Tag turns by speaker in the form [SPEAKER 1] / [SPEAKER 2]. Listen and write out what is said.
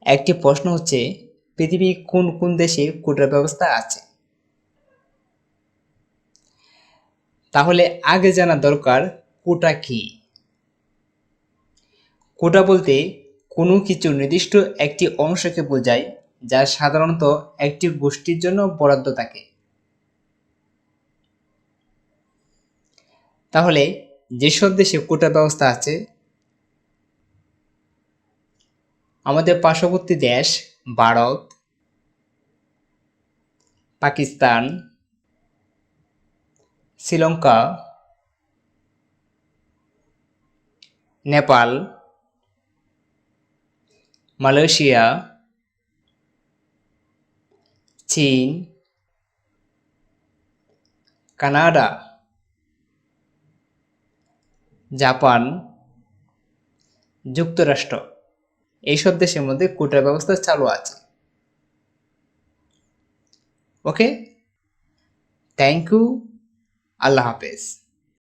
[SPEAKER 1] একটি প্রশ্ন হচ্ছে, পৃথিবীর কোন কোন দেশে কোটা ব্যবস্থা আছে? তাহলে আগে জানা দরকার কোটা কি। কোটা বলতে কোনো কিছু নির্দিষ্ট একটি অংশকে বোঝায় যা সাধারণত একটি গোষ্ঠীর জন্য বরাদ্দ থাকে। তাহলে যেসব দেশে কোটা ব্যবস্থা আছে, আমাদের পার্শ্ববর্তী দেশ ভারত, পাকিস্তান, শ্রীলঙ্কা, নেপাল, মালয়েশিয়া, চীন, কানাডা, জাপান, যুক্তরাষ্ট্র, এইসব দেশের মধ্যে কোটা ব্যবস্থা চালু আছে। ওকে, থ্যাংক ইউ, আল্লাহ হাফেজ।